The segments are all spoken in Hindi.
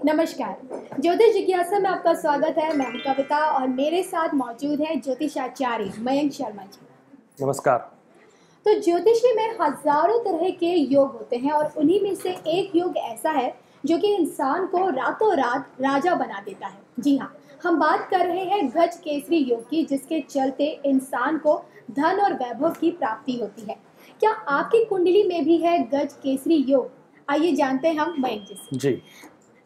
नमस्कार। ज्योतिष जिज्ञासा में आपका स्वागत है। मैं हूं कविता और मेरे साथ मौजूद है ज्योतिषाचार्य मयंक शर्मा जी। नमस्कार। तो ज्योतिषी में हजारों तरह के योग होते हैं और उन्हीं में से एक योग ऐसा है जो कि इंसान को रातों रात राजा बना देता है। जी हाँ, हम बात कर रहे हैं गज केसरी योग की, जिसके चलते इंसान को धन और वैभव की प्राप्ति होती है। क्या आपकी कुंडली में भी है गज केसरी योग? आइए जानते हैं हम मयंक जी से। जी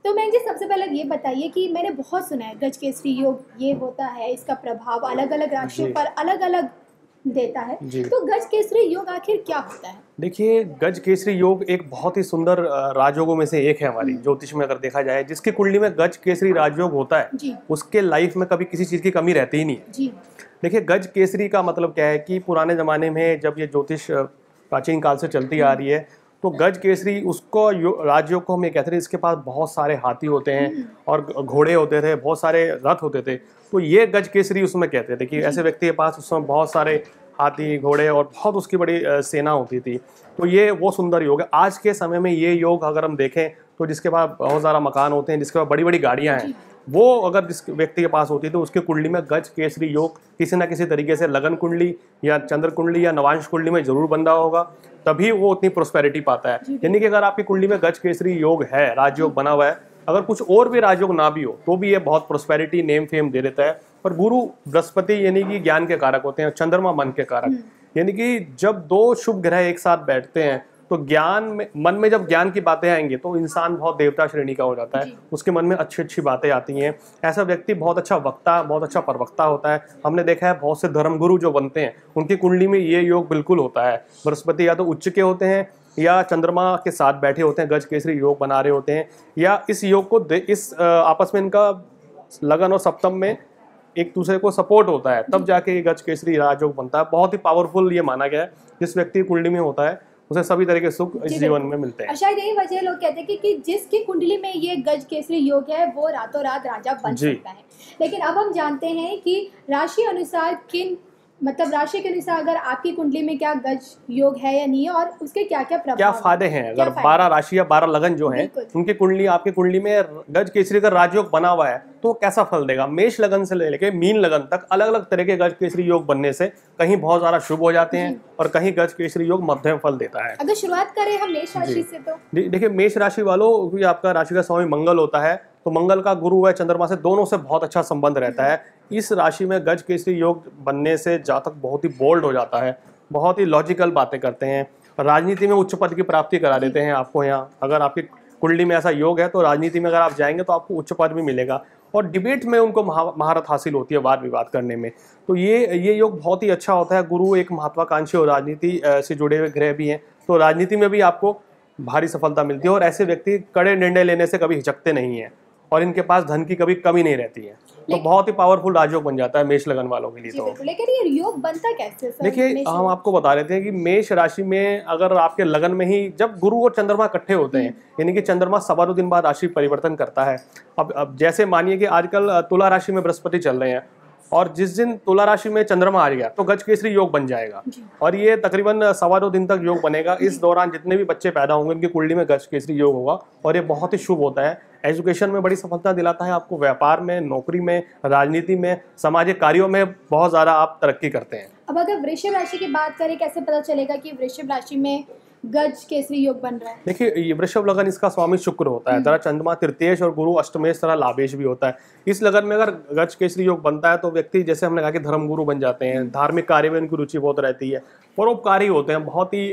तो मैं जी सबसे पहले ये बताइए कि मैंने बहुत सुना है गज केसरी योग ये होता है, इसका प्रभाव अलग अलग राशियों पर अलग अलग देता है। तो गज केसरी योग आखिर क्या होता है? देखिए, गज केसरी योग एक बहुत ही सुंदर राजयोगों में से एक है हमारी ज्योतिष में। अगर देखा जाए, जिसकी कुंडली में गज केसरी राजयोग होता है उसके लाइफ में कभी किसी चीज की कमी रहती ही नहीं है। जी। देखिए, गज केसरी का मतलब क्या है कि पुराने जमाने में जब ये ज्योतिष प्राचीन काल से चलती आ रही है, तो गज केसरी उसको राजयोग को हम ये कहते थे। इसके पास बहुत सारे हाथी होते हैं और घोड़े होते थे, बहुत सारे रथ होते थे, तो ये गज केसरी उसमें कहते थे कि ऐसे व्यक्ति के पास उस समय बहुत सारे हाथी घोड़े और बहुत उसकी बड़ी सेना होती थी। तो ये वो सुंदर योग है। आज के समय में ये योग अगर हम देखें तो जिसके पास बहुत ज़्यादा मकान होते हैं, जिसके पास बड़ी बड़ी गाड़ियाँ हैं, वो अगर जिस व्यक्ति के पास होती है तो उसकी कुंडली में गज केसरी योग किसी ना किसी तरीके से लगन कुंडली या चंद्र कुंडली या नवांश कुंडली में जरूर बन रहा होगा, तभी वो उतनी प्रोस्पेरिटी पाता है। यानी कि अगर आपकी कुंडली में गज केसरी योग है, राजयोग बना हुआ है, अगर कुछ और भी राजयोग ना भी हो तो भी ये बहुत प्रोस्पेरिटी नेम फेम दे देता है। और गुरु बृहस्पति यानी कि ज्ञान के कारक होते हैं, चंद्रमा मन के कारक, यानी कि जब दो शुभ ग्रह एक साथ बैठते हैं तो ज्ञान में, मन में जब ज्ञान की बातें आएंगी तो इंसान बहुत देवता श्रेणी का हो जाता है। उसके मन में अच्छी अच्छी बातें आती हैं। ऐसा व्यक्ति बहुत अच्छा वक्ता, बहुत अच्छा प्रवक्ता होता है। हमने देखा है बहुत से धर्मगुरु जो बनते हैं उनकी कुंडली में ये योग बिल्कुल होता है। बृहस्पति या तो उच्च के होते हैं या चंद्रमा के साथ बैठे होते हैं, गज केसरी योग बना रहे होते हैं, या इस योग को इस आपस में इनका लगन और सप्तम में एक दूसरे को सपोर्ट होता है, तब जाके ये गज केसरी राजयोग बनता है। बहुत ही पावरफुल ये माना गया है। जिस व्यक्ति की कुंडली में होता है उसे सभी तरह के सुख इस जीवन में मिलते हैं। शायद यही वजह लोग कहते हैं कि जिसकी कुंडली में ये गज केसरी योग है वो रातों रात राजा बन सकता है। लेकिन अब हम जानते हैं कि राशि अनुसार राशि के अनुसार अगर आपकी कुंडली में क्या गज योग है या नहीं है और उसके क्या क्या प्रभाव, क्या फायदे हैं। अगर 12 राशि या 12 लगन जो हैं उनकी कुंडली, आपकी कुंडली में गज केसरी का राजयोग बना हुआ है तो कैसा फल देगा। मेष लगन से लेके मीन लगन तक अलग अलग तरह के गज केसरी योग बनने से कहीं बहुत ज्यादा शुभ हो जाते हैं और कहीं गज केसरी योग मध्यम फल देता है। अगर शुरुआत करें हम मेष राशि से तो देखिए, मेष राशि वालों, क्योंकि आपका राशि का स्वामी मंगल होता है तो मंगल का गुरु है चंद्रमा से, दोनों से बहुत अच्छा संबंध रहता है। इस राशि में गज केसरी योग बनने से जातक बहुत ही बोल्ड हो जाता है, बहुत ही लॉजिकल बातें करते हैं, राजनीति में उच्च पद की प्राप्ति करा देते हैं आपको। यहाँ अगर आपकी कुंडली में ऐसा योग है तो राजनीति में अगर आप जाएंगे तो आपको उच्च पद भी मिलेगा और डिबेट में उनको महारत हासिल होती है, वाद विवाद करने में। तो ये योग बहुत ही अच्छा होता है। गुरु एक महत्वाकांक्षी और राजनीति से जुड़े हुए ग्रह भी हैं, तो राजनीति में भी आपको भारी सफलता मिलती है और ऐसे व्यक्ति कड़े निर्णय लेने से कभी हिचकते नहीं हैं और इनके पास धन की कभी कमी नहीं रहती है। तो बहुत ही पावरफुल राजयोग बन जाता है मेष लगन वालों के लिए। तो लेकिन ये योग बनता कैसे सर? देखिए, हम आपको बता रहे थे कि मेष राशि में अगर आपके लगन में ही जब गुरु और चंद्रमा इकट्ठे होते हैं, यानी कि चंद्रमा 2.25 दिन बाद राशि परिवर्तन करता है। अब जैसे मानिए कि आजकल तुला राशि में बृहस्पति चल रहे हैं और जिस दिन तुला राशि में चंद्रमा आ गया तो गज केसरी योग बन जाएगा और ये तकरीबन 2.25 दिन तक योग बनेगा। इस दौरान जितने भी बच्चे पैदा होंगे उनकी कुंडली में गज केसरी योग होगा और ये बहुत ही शुभ होता है। एजुकेशन में बड़ी सफलता दिलाता है आपको, व्यापार में, नौकरी में, राजनीति में, सामाजिक कार्यों में बहुत ज़्यादा आप तरक्की करते हैं। अब अगर वृषभ राशि की बात करें, कैसे पता चलेगा कि वृषभ राशि में गज केसरी योग बन रहा है? देखिए, ये वृषभ लगन, इसका स्वामी शुक्र होता है। तरह चंद्रमा तृतीयेश और गुरु अष्टमेश, तरह लाभेश भी होता है। इस लगन में अगर गज केसरी योग बनता है तो व्यक्ति, जैसे हमने कहा कि धर्मगुरु बन जाते हैं, धार्मिक कार्य में उनकी रुचि बहुत रहती है, परोपकारी होते हैं, बहुत ही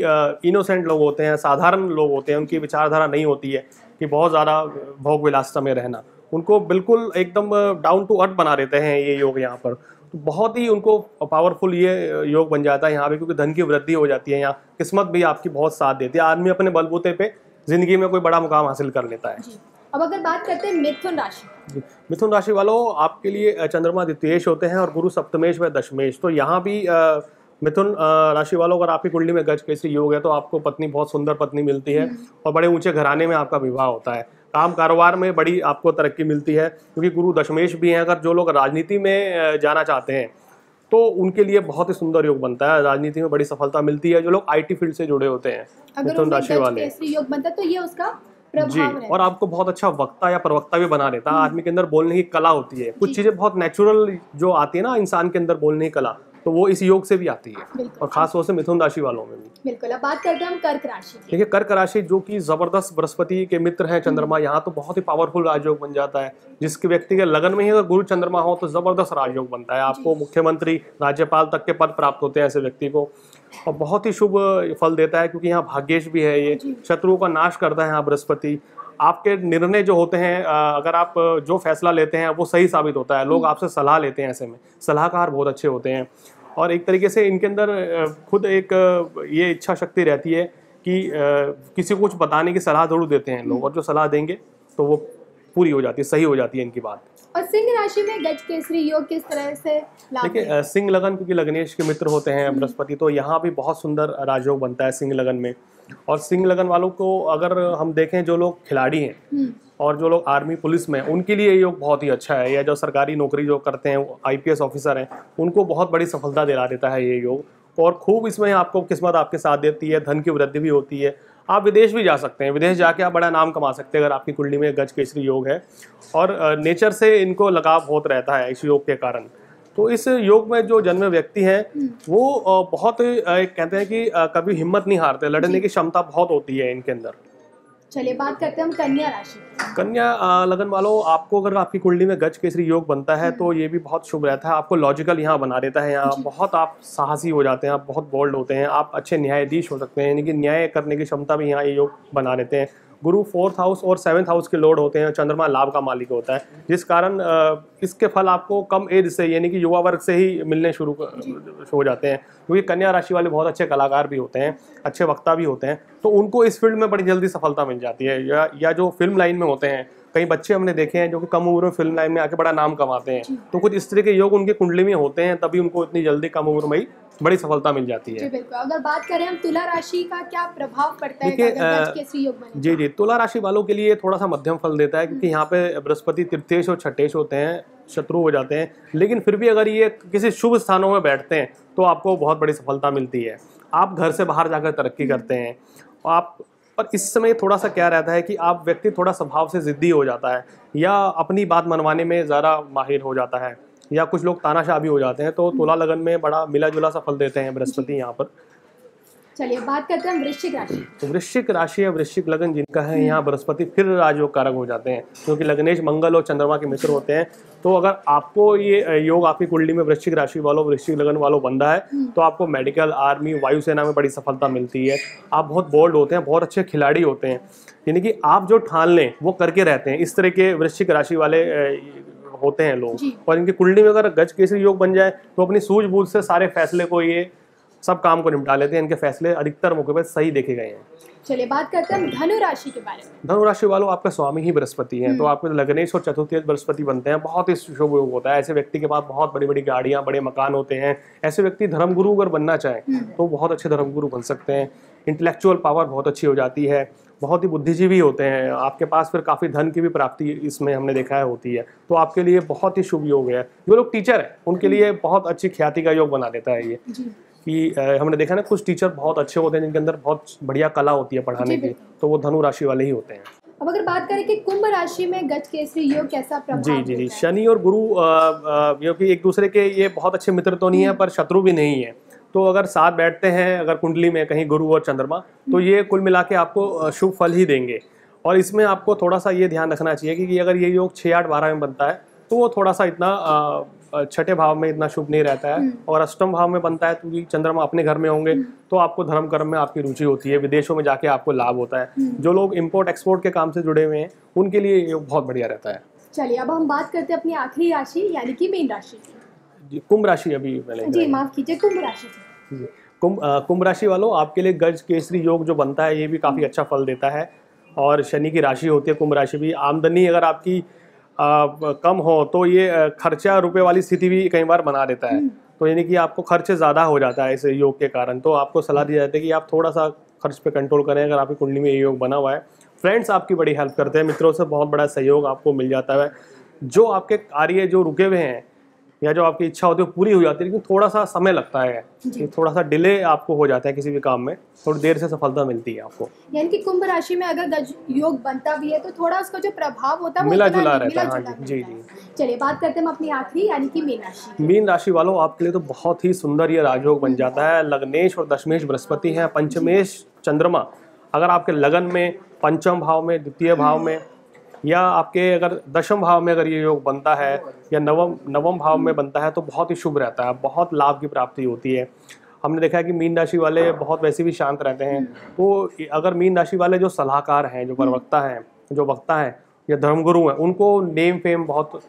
इनोसेंट लोग होते हैं, साधारण लोग होते हैं। उनकी विचारधारा नहीं होती है कि बहुत ज़्यादा भोग विलासिता में रहना, उनको बिल्कुल एकदम डाउन टू अर्थ बना देते हैं ये योग यहाँ पर। तो बहुत ही उनको पावरफुल ये योग बन जाता है यहाँ पे, क्योंकि धन की वृद्धि हो जाती है। यहाँ किस्मत भी आपकी बहुत साथ देती है, आदमी अपने बलबूते पे जिंदगी में कोई बड़ा मुकाम हासिल कर लेता है। अब अगर बात करते हैं मिथुन राशि, मिथुन राशि वालों, आपके लिए चंद्रमा द्वितीयेश होते हैं और गुरु सप्तमेश व दशमेश। तो यहाँ भी मिथुन राशि वालों, अगर आपकी कुंडली में गज केसरी योग है तो आपको पत्नी, बहुत सुंदर पत्नी मिलती है और बड़े ऊंचे घराने में आपका विवाह होता है। काम कारोबार में बड़ी आपको तरक्की मिलती है, क्योंकि गुरु दशमेश भी हैं। अगर जो लोग राजनीति में जाना चाहते हैं तो उनके लिए बहुत ही सुंदर योग बनता है, राजनीति में बड़ी सफलता मिलती है। जो लोग आईटी फील्ड से जुड़े होते हैं, मिथुन राशि वाले, योग बनता है तो ये उसका जी, प्रभाव रहता और है। आपको बहुत अच्छा वक्ता या प्रवक्ता भी बना देता है। आदमी के अंदर बोलने की कला होती है, कुछ चीज़ें बहुत नेचुरल जो आती है ना इंसान के अंदर बोलने की कला, तो वो इस योग से भी आती है, बिल्कुल। और खास तौर से मिथुन राशि वालों में भी। बिल्कुल, अब बात करते हैं हम कर्क राशि की। देखिए कर्क राशि जो कि जबरदस्त बृहस्पति के मित्र हैं चंद्रमा, यहाँ तो बहुत ही पावरफुल राजयोग बन जाता है। जिसके व्यक्ति के लगन में ही अगर गुरु चंद्रमा हो तो जबरदस्त राजयोग बनता है, आपको मुख्यमंत्री राज्यपाल तक के पद प्राप्त होते हैं ऐसे व्यक्ति को, और बहुत ही शुभ फल देता है क्योंकि यहाँ भाग्येश भी है, ये शत्रुओं का नाश करता है यहाँ बृहस्पति। आपके निर्णय जो होते हैं, अगर आप जो फैसला लेते हैं वो सही साबित होता है, लोग आपसे सलाह लेते हैं, ऐसे में सलाहकार बहुत अच्छे होते हैं। और एक तरीके से इनके अंदर खुद एक ये इच्छा शक्ति रहती है कि किसी को कुछ बताने की सलाह जरूर देते हैं लोग, और जो सलाह देंगे तो वो पूरी हो जाती है, सही हो जाती है इनकी बात। और सिंह राशि में गज केसरी योग किस तरह से लाभ देता है? देखिए सिंह लगन क्योंकि लग्नेश के मित्र होते हैं बृहस्पति, तो यहाँ भी बहुत सुंदर राजयोग बनता है सिंह लगन में। और सिंह लगन वालों को अगर हम देखें, जो लोग खिलाड़ी हैं और जो लोग आर्मी पुलिस में, उनके लिए ये योग बहुत ही अच्छा है, या जो सरकारी नौकरी जो करते हैं IPS ऑफिसर हैं, उनको बहुत बड़ी सफलता दिला देता है ये योग। और खूब इसमें आपको किस्मत आपके साथ देती है, धन की वृद्धि भी होती है, आप विदेश भी जा सकते हैं, विदेश जाके आप बड़ा नाम कमा सकते हैं अगर आपकी कुंडली में गज केसरी योग है। और नेचर से इनको लगाव बहुत रहता है इस योग के कारण। तो इस योग में जो जन्मे व्यक्ति हैं वो बहुत कहते हैं कि कभी हिम्मत नहीं हारते, लड़ने की क्षमता बहुत होती है इनके अंदर। चलिए बात करते हैं हम कन्या राशि की। कन्या लगन वालों, आपको अगर आपकी कुंडली में गज केसरी योग बनता है तो ये भी बहुत शुभ रहता है, आपको लॉजिकल यहाँ बना देता है, यहाँ बहुत आप साहसी हो जाते हैं, आप बहुत बोल्ड होते हैं, आप अच्छे न्यायाधीश हो सकते हैं, यानी कि न्याय करने की क्षमता भी यहाँ ये योग बना देते हैं। गुरु 4th हाउस और 7th हाउस के लॉर्ड होते हैं, चंद्रमा लाभ का मालिक होता है, जिस कारण इसके फल आपको कम एज से यानी कि युवा वर्ग से ही मिलने शुरू हो जाते हैं, क्योंकि कन्या राशि वाले बहुत अच्छे कलाकार भी होते हैं, अच्छे वक्ता भी होते हैं, तो उनको इस फील्ड में बड़ी जल्दी सफलता मिल जाती है। या जो फिल्म लाइन में होते हैं, कई बच्चे हमने देखे हैं जो कि कम उम्र में फिल्म लाइन में आके बड़ा नाम कमाते हैं, तो कुछ इस तरह के योग उनकी कुंडली में होते हैं, तभी उनको इतनी जल्दी कम उम्र में ही बड़ी सफलता मिल जाती है। जी बिल्कुल। अगर बात करें हम तुला राशि का, क्या प्रभाव पड़ता है देखिए, अगर गज केसरी योग बने? जी तुला राशि वालों के लिए थोड़ा सा मध्यम फल देता है, क्योंकि यहाँ पे बृहस्पति तृतीयेश और छठेश होते हैं, शत्रु हो जाते हैं, लेकिन फिर भी अगर ये किसी शुभ स्थानों में बैठते हैं तो आपको बहुत बड़ी सफलता मिलती है, आप घर से बाहर जाकर तरक्की करते हैं। आप पर इस समय थोड़ा सा क्या रहता है कि आप व्यक्ति थोड़ा स्वभाव से जिद्दी हो जाता है, या अपनी बात मनवाने में ज़्यादा माहिर हो जाता है, या कुछ लोग तानाशाह भी हो जाते हैं, तो तुला लगन में बड़ा मिला जुला सा फल देते हैं बृहस्पति यहाँ पर। चलिए बात करते हैं वृश्चिक राशि। तो वृश्चिक राशि या वृश्चिक लगन जिनका है, यहाँ बृहस्पति फिर राजयोग कारक हो जाते हैं, क्योंकि लग्नेश मंगल और चंद्रमा के मित्र होते हैं। तो अगर आपको ये योग आपकी कुंडली में वृश्चिक राशि वालों, वृश्चिक लगन वालों बंधा है, तो आपको मेडिकल, आर्मी, वायुसेना में बड़ी सफलता मिलती है। आप बहुत बोल्ड होते हैं, बहुत अच्छे खिलाड़ी होते हैं, यानी कि आप जो ठान लें वो करके रहते हैं, इस तरह के वृश्चिक राशि वाले होते हैं लोग। और इनकी कुंडली में अगर गज केसरी योग बन जाए तो अपनी सूझबूझ से सारे फैसले को, ये सब काम को निपटा लेते हैं, इनके फैसले अधिकतर मौके पर सही देखे गए हैं। चलिए बात करते हैं धनु राशि के बारे में। धनु राशि वालों, आपका स्वामी ही बृहस्पति हैं, तो आपके लग्नेश और चतुर्थी बृहस्पति बनते हैं, बहुत ही शुभ योग होता है। ऐसे व्यक्ति के पास बहुत बड़ी बड़ी गाड़ियां, बड़े मकान होते हैं। ऐसे व्यक्ति धर्मगुरु अगर बनना चाहें तो बहुत अच्छे धर्मगुरु बन सकते हैं। इंटेलेक्चुअल पावर बहुत अच्छी हो जाती है, बहुत ही बुद्धिजीवी होते हैं, आपके पास फिर काफ़ी धन की भी प्राप्ति इसमें हमने देखा है होती है, तो आपके लिए बहुत ही शुभ योग है। जो लोग टीचर हैं उनके लिए बहुत अच्छी ख्याति का योग बना देता है ये, कि हमने देखा ना कुछ टीचर बहुत अच्छे होते हैं जिनके अंदर बहुत बढ़िया कला होती है पढ़ाने की, तो वो धनु राशि वाले ही होते हैं। अब अगर बात करें कि कुंभ राशि में गज केसरी योग कैसा प्रभाव जी देता है? शनि और गुरु क्योंकि एक दूसरे के ये बहुत अच्छे मित्र तो नहीं है, पर शत्रु भी नहीं है, तो अगर साथ बैठते हैं अगर कुंडली में कहीं गुरु और चंद्रमा, तो ये कुल मिला के आपको शुभ फल ही देंगे। और इसमें आपको थोड़ा सा ये ध्यान रखना चाहिए कि अगर ये योग 6, 8, 12 में बनता है तो वो थोड़ा सा इतना छठे भाव में इतना शुभ नहीं रहता है, और अष्टम भाव में बनता है क्योंकि चंद्रमा अपने घर में होंगे, तो आपको धर्म कर्म में आपकी रुचि होती है, विदेशों में जाके आपको लाभ होता है। जो लोग इम्पोर्ट एक्सपोर्ट के काम से जुड़े हुए हैं उनके लिए योग बहुत बढ़िया रहता है। चलिए अब हम बात करते हैं अपनी आखिरी राशि यानी कि मीन राशि की। कुंभ राशि अभी पहले जी माफ कीजिए, कुंभ राशि की। कुंभ राशि वालों, आपके लिए गज केसरी योग जो बनता है ये भी काफ़ी अच्छा फल देता है, और शनि की राशि होती है कुंभ राशि भी। आमदनी अगर आपकी कम हो तो ये खर्चा रुपए वाली स्थिति भी कई बार बना देता है, तो यानी कि आपको खर्च ज़्यादा हो जाता है इस योग के कारण। तो आपको सलाह दी जाती है कि आप थोड़ा सा खर्च पे कंट्रोल करें अगर आपकी कुंडली में ये योग बना हुआ है। फ्रेंड्स आपकी बड़ी हेल्प करते हैं, मित्रों से बहुत बड़ा सहयोग आपको मिल जाता है। जो आपके कार्य जो रुके हुए हैं या जो आपकी इच्छा होती है वो पूरी हो जाती है, लेकिन थोड़ा सा समय लगता है, थोड़ा सा डिले आपको हो जाता है किसी भी काम में, थोड़ी देर से सफलता मिलती है आपको। यानी कि कुंभ राशि में अगर गज योग बनता भी है तो थोड़ा उसका जो प्रभाव होता है वो मिला इतना जुला नहीं, रहता है। हाँ मिला-जुला जी, रहता है। चलिए बात करते हैं हम अपनी आखिरी यानी कि मीन राशि की। मीन राशि वालों, आपके लिए तो बहुत ही सुंदर ये राजयोग बन जाता है। लग्नेश और दशमेश बृहस्पति हैं, पंचमेश चंद्रमा अगर आपके लगन में, पंचम भाव में, द्वितीय भाव में, या आपके अगर दशम भाव में अगर ये योग बनता है, या नवम भाव में बनता है, तो बहुत ही शुभ रहता है, बहुत लाभ की प्राप्ति होती है। हमने देखा है कि मीन राशि वाले बहुत वैसे भी शांत रहते हैं, तो अगर मीन राशि वाले जो सलाहकार हैं, जो प्रवक्ता हैं, जो वक्ता हैं या धर्मगुरु हैं, उनको नेम फेम, बहुत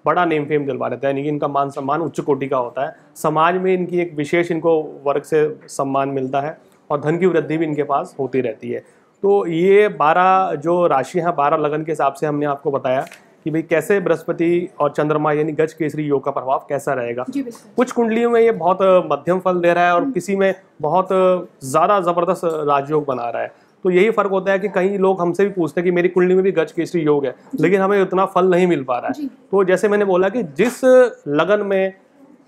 बड़ा नेम फेम दिलवा देता है, यानी कि इनका मान सम्मान उच्च कोटि का होता है। समाज में इनकी एक विशेष, इनको वर्ग से सम्मान मिलता है और धन की वृद्धि भी इनके पास होती रहती है। तो ये 12 जो राशि हैं, 12 लगन के हिसाब से हमने आपको बताया कि भाई कैसे बृहस्पति और चंद्रमा यानी गज केसरी योग का प्रभाव कैसा रहेगा। कुछ कुंडलियों में ये बहुत मध्यम फल दे रहा है और किसी में बहुत ज़्यादा ज़बरदस्त राजयोग बना रहा है। तो यही फर्क होता है कि कई लोग हमसे भी पूछते हैं कि मेरी कुंडली में भी गज केसरी योग है, लेकिन हमें उतना फल नहीं मिल पा रहा है। तो जैसे मैंने बोला कि जिस लगन में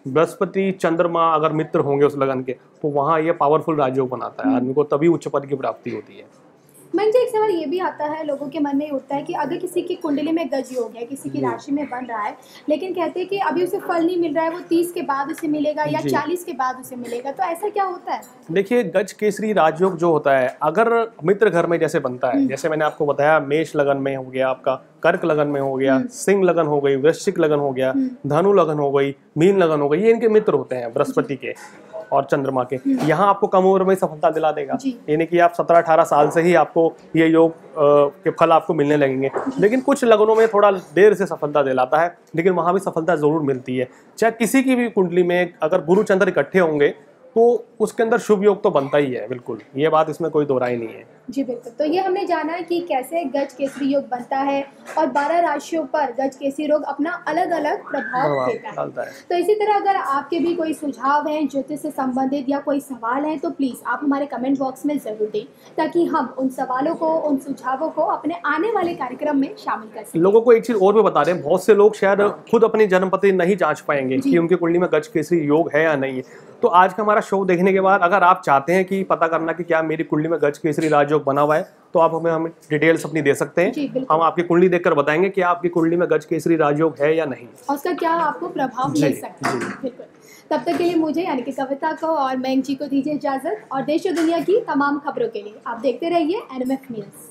बृहस्पति चंद्रमा अगर मित्र होंगे उस लगन के, तो वहाँ ये पावरफुल राजयोग बनाता है, आदमी को तभी उच्च पद की प्राप्ति होती है। मन जी एक सवाल ये भी आता है, लोगों के मन में उठता है कि अगर किसी की कुंडली में गज योग है, किसी की राशि में बन रहा है, लेकिन कहते हैं कि अभी उसे फल नहीं मिल रहा है, वो 30 के बाद उसे मिलेगा या 40 के बाद उसे मिलेगा, तो ऐसा क्या होता है? देखिए, गज केसरी राजयोग जो होता है, अगर मित्र घर में जैसे बनता है, जैसे मैंने आपको बताया, मेष लगन में हो गया, आपका कर्क लगन में हो गया, सिंह लगन हो गई, वृश्चिक लगन हो गया, धनु लगन हो गई, मीन लगन हो गई, ये इनके मित्र होते हैं बृहस्पति के और चंद्रमा के। यहाँ आपको कम उम्र में सफलता दिला देगा, यानी कि आप 17-18 साल से ही आपको ये योग के फल आपको मिलने लगेंगे। लेकिन कुछ लगनों में थोड़ा देर से सफलता दिलाता है, लेकिन वहाँ भी सफलता जरूर मिलती है। चाहे किसी की भी कुंडली में अगर गुरु चंद्र इकट्ठे होंगे तो उसके अंदर शुभ योग तो बनता ही है, बिल्कुल, ये बात इसमें कोई दो राय नहीं है। जी बिल्कुल। तो ये हमने जाना है कि कैसे गज केसरी योग बनता है और 12 राशियों पर गज केसरी योग अपना अलग अलग प्रभाव देता है। तो इसी तरह अगर आपके भी कोई सुझाव हैं ज्योतिष से संबंधित या कोई सवाल है, तो प्लीज़ आप हमारे कमेंट बॉक्स में ज़रूर दें, ताकि हम उन सवालों को, उन सुझावों को अपने आने वाले कार्यक्रम में शामिल कर सकें। लोगों को एक चीज़ और भी बता दें, बहुत से लोग शायद खुद अपनी जन्मपत्री नहीं जांच पाएंगे कि उनकी कुंडली में गज केसरी योग है या नहीं है। तो आज का हमारा शो देखने के बाद अगर आप चाहते हैं कि पता करना कि क्या मेरी कुंडली में गज केसरी राजयोग बना हुआ है, तो आप हमें डिटेल्स अपनी दे सकते हैं। हम आपकी कुंडली देखकर बताएंगे कि आपकी कुंडली में गज केसरी राजयोग है या नहीं, और उसका क्या आपको प्रभाव मिल सकता है। बिल्कुल। तब तक के लिए मुझे यानी कि कविता को और मैंग जी को दीजिए इजाजत, और देश और दुनिया की तमाम खबरों के लिए आप देखते रहिए NMF न्यूज़।